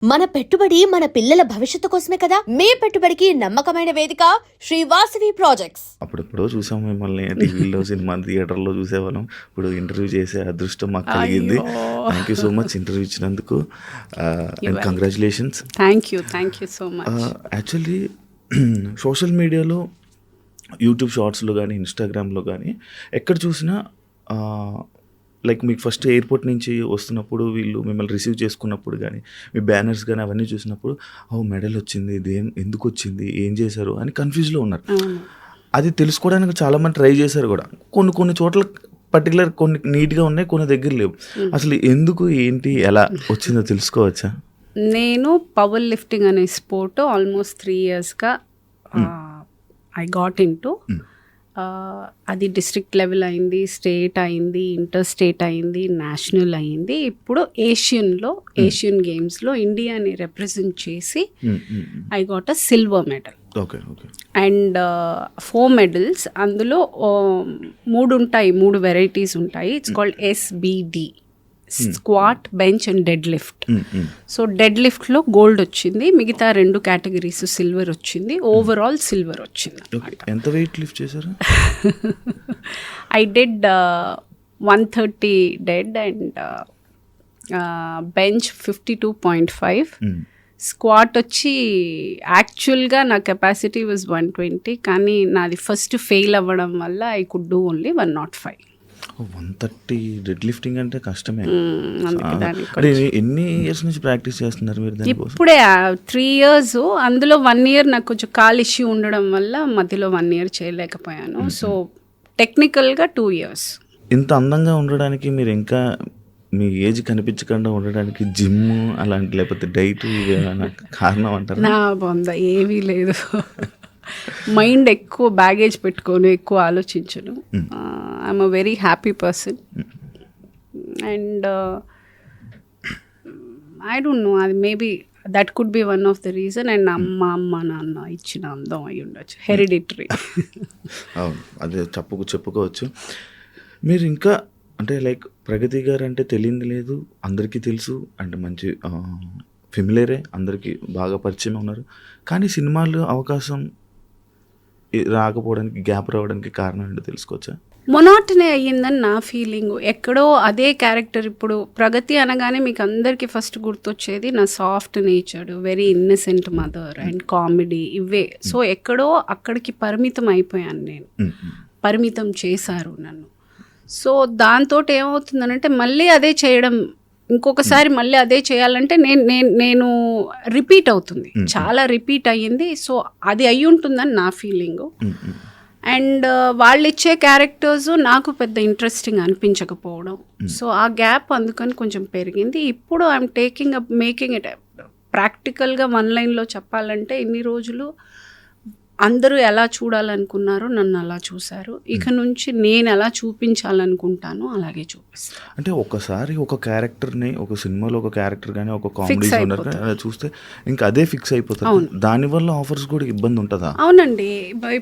మన పెట్టుబడి మన పిల్లల భవిష్యత్తు కోసమే కదా. మీ పెట్టుబడికి నమ్మకమైన వేదిక శ్రీ వాసవి ప్రాజెక్ట్స్. అప్పుడెప్పుడో చూసాం మిమ్మల్ని టీవీలో, సినిమా థియేటర్లో చూసేవాళ్ళం. ఇప్పుడు ఇంటర్వ్యూ చేసే అదృష్టం మాకు కలిగింది. Thank you so much interview ఇచ్చినందుకు. And congratulations. Thank you so much. Actually social మీడియాలో, యూట్యూబ్ షార్ట్స్లో కానీ, ఇన్స్టాగ్రామ్లో కానీ ఎక్కడ చూసినా లైక్ మీకు ఫస్ట్ ఎయిర్పోర్ట్ నుంచి వస్తున్నప్పుడు వీళ్ళు మిమ్మల్ని రిసీవ్ చేసుకున్నప్పుడు కానీ, మీ బ్యానర్స్ కానీ అవన్నీ చూసినప్పుడు మెడల్ వచ్చింది, ఎందుకు వచ్చింది, ఏం చేశారు అని కన్ఫ్యూజ్లో ఉన్నారు. అది తెలుసుకోవడానికి చాలామంది ట్రై చేశారు కూడా. కొన్ని చోట్ల పర్టికులర్ కొన్ని నీట్గా ఉన్నాయి, కొన్ని దగ్గర లేవు. అసలు ఎందుకు, ఏంటి, ఎలా వచ్చిందో తెలుసుకోవచ్చా? నేను పవర్ లిఫ్టింగ్ అనే స్పోర్ట్ ఆల్మోస్ట్ 3 yearsగా ఐ గాట్ ఇన్ టు. అది డిస్ట్రిక్ట్ లెవెల్ అయింది, స్టేట్ అయింది, ఇంటర్ స్టేట్ అయింది, నేషనల్ అయింది. ఇప్పుడు ఏషియన్ గేమ్స్లో ఇండియాని రిప్రజెంట్ చేసి I got a silver medal. And 4 medals. అందులో 3 వెరైటీస్ ఉంటాయి. It's called SBD, squat, bench and dead lift. So dead లిఫ్ట్లో గోల్డ్ వచ్చింది, మిగతా 2 కేటగిరీస్ సిల్వర్ వచ్చింది, ఓవరాల్ సిల్వర్ వచ్చింది. ఎంత వెయిట్ లిఫ్ట్ చేశారు? I did 130 dead and bench 52.5. Squat వచ్చి యాక్చువల్గా నా కెపాసిటీ వాజ్ 120, కానీ నాది ఫస్ట్ ఫెయిల్ అవ్వడం వల్ల I could do only 105. 130 dead lifting అంటే కష్టమే. ఎన్ని ఇయర్స్ నుంచి ప్రాక్టీస్ చేస్తున్నారు మీరు దానికోసం? ఇప్పుడే 3 years. అందులో 1 year నాకు కొంచెం కాల్ ఇష్యూ ఉండడం వల్ల మధ్యలో 1 year చేయలేకపోయాను. సో టెక్నికల్గా 2 years. ఇంత అందంగా ఉండడానికి మీరు ఇంకా మీ ఏజ్ కనిపించకుండా ఉండడానికి జిమ్ అలాంటి లేకపోతే డైట్ కారణం అంటారు? నా బొంద ఏమీ లేదు. మైండ్ ఎక్కువ బ్యాగేజ్ పెట్టుకొని ఎక్కువ ఆలోచించను. I'm a very happy person and I don't know, అది maybe that could be one of the reason. And అమ్మ నాన్న ఇచ్చిన అందం అయి ఉండొచ్చు, హెరిడిటరీ. అవును, అదే చెప్పుకోవచ్చు. మీరు ఇంకా అంటే లైక్ ప్రగతి గారు అంటే తెలియదు లేదు, అందరికీ తెలుసు, అంటే మంచి ఫెమిలియరే, అందరికీ బాగా పరిచయం ఉన్నారు. కానీ సినిమాలు అవకాశం రాకపోవడానికి, గ్యాప్ రావడానికి కారణం ఏంటో తెలుసుకోవచ్చా? మొనాటనీ అయ్యిందని నా ఫీలింగ్. ఎక్కడో అదే క్యారెక్టర్. ఇప్పుడు ప్రగతి అనగానే మీకు అందరికీ ఫస్ట్ గుర్తొచ్చేది నా soft natured, very innocent mother and comedy, ఇవే. సో ఎక్కడో అక్కడికి పరిమితం అయిపోయాను నేను, పరిమితం చేశారు నన్ను. సో దాంతో ఏమవుతుందనంటే మళ్ళీ అదే చేయడం, ఇంకొకసారి మళ్ళీ అదే చేయాలంటే నేను రిపీట్ అవుతుంది, చాలా రిపీట్ అయ్యింది. సో అది అయి ఉంటుందని నా ఫీలింగు. అండ్ వాళ్ళు ఇచ్చే క్యారెక్టర్స్ నాకు పెద్ద ఇంట్రెస్టింగ్ అనిపించకపోవడం. సో ఆ గ్యాప్ అందుకని కొంచెం పెరిగింది. ఇప్పుడు ఐఎమ్ మేకింగ్ ఇట్ ప్రాక్టికల్గా 1 lineలో చెప్పాలంటే, ఇన్ని రోజులు అందరూ ఎలా చూడాలనుకున్నారో నన్ను అలా చూశారు. ఇక నుంచి నేను ఎలా చూపించాలనుకుంటానో అలాగే చూపిస్తాను. అంటే ఒకసారి ఒక క్యారెక్టర్ని, ఒక సినిమాలో ఒక క్యారెక్టర్ కానీ, ఒక కామెడీ జోనర్ కానీ చూస్తే ఇంకా అదే ఫిక్స్ అయిపోతుంది. దానివల్ల ఆఫర్స్ కూడా ఇబ్బంది ఉంటుందా? అవునండి.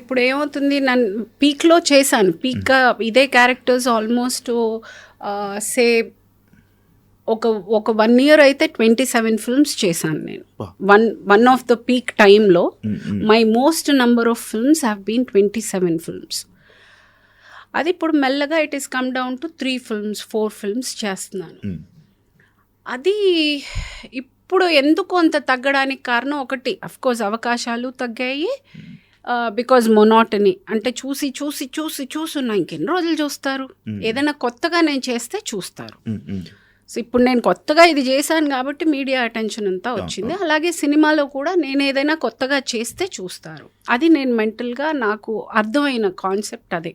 ఇప్పుడు ఏమవుతుంది, నన్ను పీక్లో చేశాను. పీక్గా ఇదే క్యారెక్టర్స్ ఆల్మోస్ట్ ఒక 1 year అయితే 27 films చేశాను నేను. వన్ ఆఫ్ ద పీక్ టైంలో my most number of films have been 27 films. అది ఇప్పుడు మెల్లగా it is come down to 3 films, 4 films చేస్తున్నాను. అది ఇప్పుడు ఎందుకు అంత తగ్గడానికి కారణం ఒకటి, అఫ్కోర్స్ అవకాశాలు తగ్గాయి. బికాజ్ మొనాటనీ, అంటే చూస్తున్నా ఇంకెన్ని రోజులు చూస్తారు, ఏదైనా కొత్తగా నేను చేస్తే చూస్తారు. సో ఇప్పుడు నేను కొత్తగా ఇది చేశాను కాబట్టి మీడియా అటెన్షన్ అంతా వచ్చింది. అలాగే సినిమాలో కూడా నేను ఏదైనా కొత్తగా చేస్తే చూస్తారు. అది నేను మెంటల్గా నాకు అర్థమైన కాన్సెప్ట్ అదే.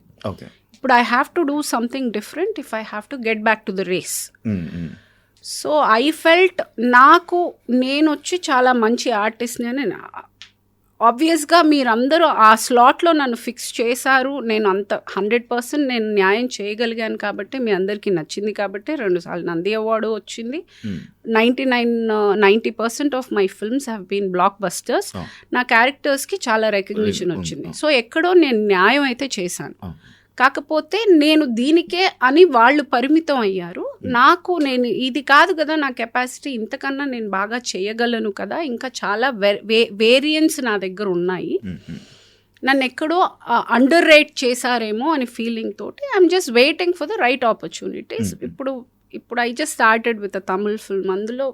ఇప్పుడు I have to do something different if I have to get back to the race. So I felt నేను వచ్చి చాలా మంచి ఆర్టిస్ట్ని అని. ఆబ్వియస్గా మీరందరూ ఆ స్లాట్లో నన్ను ఫిక్స్ చేశారు. నేను అంత 100% నేను న్యాయం చేయగలిగాను కాబట్టి, మీ అందరికీ నచ్చింది కాబట్టి 2 సార్లు నంది అవార్డు వచ్చింది. 90% of my films have been blockbusters. నా క్యారెక్టర్స్కి చాలా రికగ్నిషన్ వచ్చింది. సో ఎక్కడో నేను న్యాయం అయితే చేశాను. కాకపోతే నేను దీనికే అని వాళ్ళు పరిమితం అయ్యారు. నాకు నేను ఇది కాదు కదా నా కెపాసిటీ, ఇంతకన్నా నేను బాగా చేయగలను కదా, ఇంకా చాలా వేరియంట్స్ నా దగ్గర ఉన్నాయి, నన్ను ఎక్కడో అండర్ రేట్ చేశారేమో అని ఫీలింగ్ తోటి I'm just waiting for the right opportunities. ఇప్పుడు I just started with a Tamil film. అందులో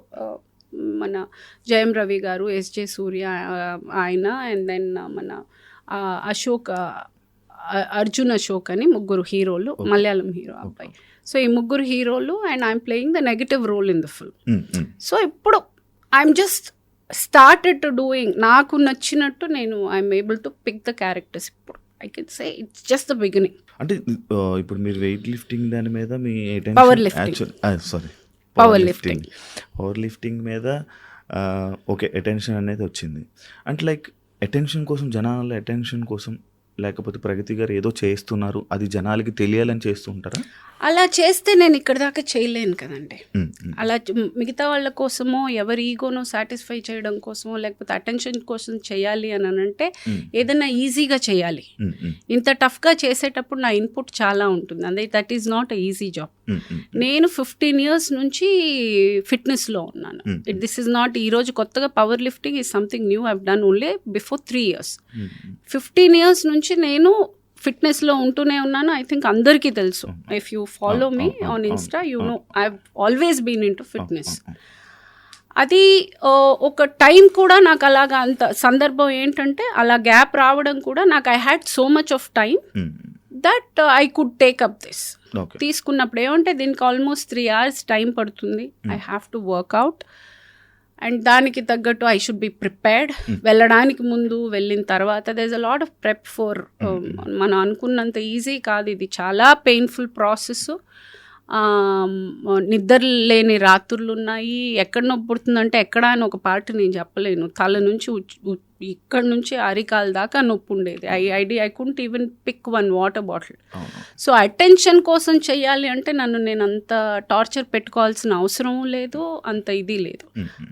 మన జయం రవి గారు, ఎస్జే సూర్య ఆయన, అండ్ దెన్ మన అర్జున్ అశోక్ అని ముగ్గురు హీరోలు, మలయాళం హీరో అబ్బాయి. సో ఈ ముగ్గురు హీరోలు and I'm playing the negative role in the film. So ఇప్పుడు I'm just started to doing, నాకు నచ్చినట్టు నేను I'm able to pick the characters. ఇప్పుడు I can say it's just the beginning. అంటే ఇప్పుడు మీరు వెయిట్ లిఫ్టింగ్ దాని మీద మీ పవర్ లిఫ్టింగ్ మీద ఓకే అటెన్షన్ అనేది వచ్చింది. అంటే లైక్ అటెన్షన్ కోసం, జనాల అటెన్షన్ కోసం, లేకపోతే ప్రగతి గారు ఏదో చేస్తున్నారు అది జనాలకి తెలియాలని చేస్తూ ఉంటారా? అలా చేస్తే నేను ఇక్కడ దాకా చేయలేను కదండి. అలా మిగతా వాళ్ళ కోసమో ఎవరి ఈగోనో సాటిస్ఫై చేయడం కోసమో లేకపోతే అటెన్షన్ కోసం చేయాలి అని అంటే ఏదైనా ఈజీగా చేయాలి. ఇంత టఫ్గా చేసేటప్పుడు నా ఇన్పుట్ చాలా ఉంటుంది. అదే that is not a easy job. నేను 15 years నుంచి ఫిట్నెస్లో ఉన్నాను. దిస్ ఈజ్ నాట్ ఈరోజు కొత్తగా power lifting is something new. I've done only before 3 years. 15 years నుంచి నేను ఫిట్నెస్లో ఉంటూనే ఉన్నాను. ఐ థింక్ అందరికీ తెలుసు. If you follow me on insta you know I have always been into fitness. అది ఒక టైం కూడా నాకు అలాగా, అంత సందర్భం ఏంటంటే అలా గ్యాప్ రావడం కూడా నాకు I had so much of time that I could take up this. తీసుకున్నప్పుడు ఏమంటే దీనికి ఆల్మోస్ట్ 3 hours టైం పడుతుంది. I have to workout and దానికి తగ్గట్టు ఐ షుడ్ బి ప్రిపేర్డ్. వెళ్ళడానికి ముందు, వెళ్ళిన తర్వాత there is a lot of prep for. మనం అనుకున్నంత ఈజీ కాదు, ఇది చాలా పెయిన్ఫుల్ ప్రాసెస్. నిద్ర లేని రాత్రులు ఉన్నాయి. ఎక్కడ నొప్పి పుడుతుందంటే ఎక్కడ అని ఒక పార్ట్ నేను చెప్పలేను. తల నుంచి ఇక్కడ నుంచి అరికాల దాకా నొప్పి ఉండేది. I couldn't even pick 1 water bottle. So attention కోసం చెయ్యాలి అంటే నేను అంత టార్చర్ పెట్టుకోవాల్సిన అవసరం లేదు, అంత ఇది లేదు.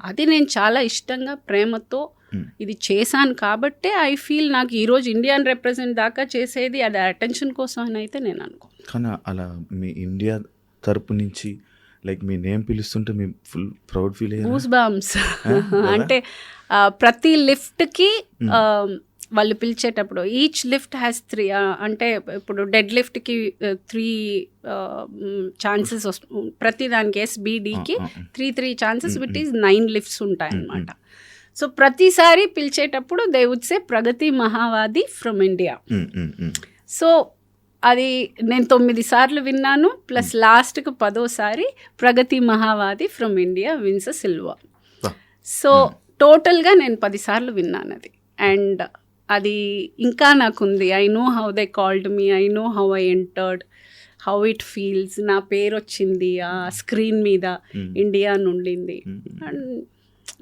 అది నేను చాలా ఇష్టంగా, ప్రేమతో ఇది చేశాను కాబట్టే ఐ ఫీల్ నాకు ఈరోజు ఇండియాని రిప్రజెంట్ దాకా చేసేది అది అటెన్షన్ కోసం అని అయితే నేను అనుకో. కానీ అలా మీ ఇండియా తరపు నుంచి లైక్ మీ నేమ్ పిలుస్తుంటే మీ ఫుల్ ప్రౌడ్ ఫీల్ అయ్యారు? Goose bumps. అంటే ప్రతి లిఫ్ట్కి వాళ్ళు పిలిచేటప్పుడు ఈచ్ లిఫ్ట్ హ్యాస్ 3, అంటే ఇప్పుడు డెడ్ లిఫ్ట్కి 3 ఛాన్సెస్ ప్రతి దానికి SBDకి 3 ఛాన్సెస్ విట్ ఈస్ 9 లిఫ్ట్స్ ఉంటాయన్నమాట. సో ప్రతిసారి పిలిచేటప్పుడు they would say Pragati Mahavadi from India. So అది నేను 9 సార్లు విన్నాను, ప్లస్ లాస్ట్కి 10వ Pragati Mahavadi from India wins a silver. So టోటల్గా నేను 10 సార్లు విన్నాను అది. అండ్ అది ఇంకా నాకుంది. I know how they called me, I know how I entered, how it feels. నా పేరు వచ్చింది ఆ స్క్రీన్ మీద, ఇండియా నుండింది. And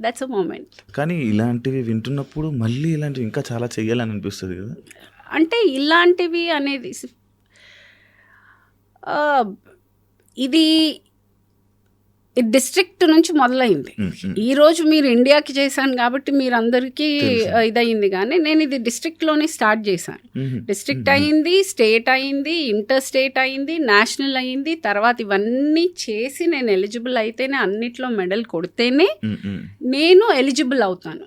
that's a moment. కానీ ఇలాంటివి వింటున్నప్పుడు మళ్ళీ ఇలాంటివి ఇంకా చాలా చెయ్యాలని అనిపిస్తుంది కదా. అంటే ఇలాంటివి అనేది ఇది డిస్ట్రిక్ట్ నుంచి మొదలైంది. ఈరోజు మీరు ఇండియాకి చేశాను కాబట్టి మీరు అందరికీ ఇదయింది, కానీ నేను ఇది డిస్ట్రిక్ట్లోనే స్టార్ట్ చేశాను. డిస్ట్రిక్ట్ అయింది, స్టేట్ అయింది, ఇంటర్ స్టేట్ అయింది, నేషనల్ అయింది. తర్వాత ఇవన్నీ చేసి నేను ఎలిజిబుల్ అయితేనే, అన్నిట్లో మెడల్ కొడితేనే నేను ఎలిజిబుల్ అవుతాను.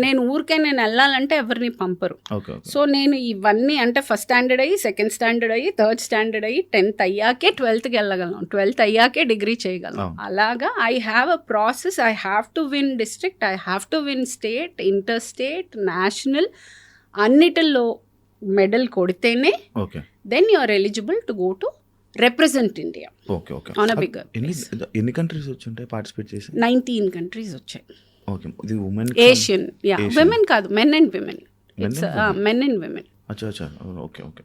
నేను ఊరికే నేను వెళ్ళాలంటే ఎవరిని పంపరు. సో నేను ఇవన్నీ అంటే ఫస్ట్ స్టాండర్డ్ అయ్యి, సెకండ్ స్టాండర్డ్ అయ్యి, థర్డ్ స్టాండర్డ్ అయ్యి, 10th అయ్యాకే 12thకి వెళ్ళగలను, 12th అయ్యాకే డిగ్రీ చేయగలను. అలాగా I have a process. I have to win district, I have to win state, inter state, national, అన్నిటిలో మెడల్ కొడితేనే then you are eligible to go to represent India on a bigger. ఎన్ని countries వచ్చుంటాయి participate చేసి? 19 countries వచ్చాయి. Okay, ఇది women, Asian, ya, women కాదు, men and women. It's men and women. అచ్చా అచ్చా, ఓకే ఓకే.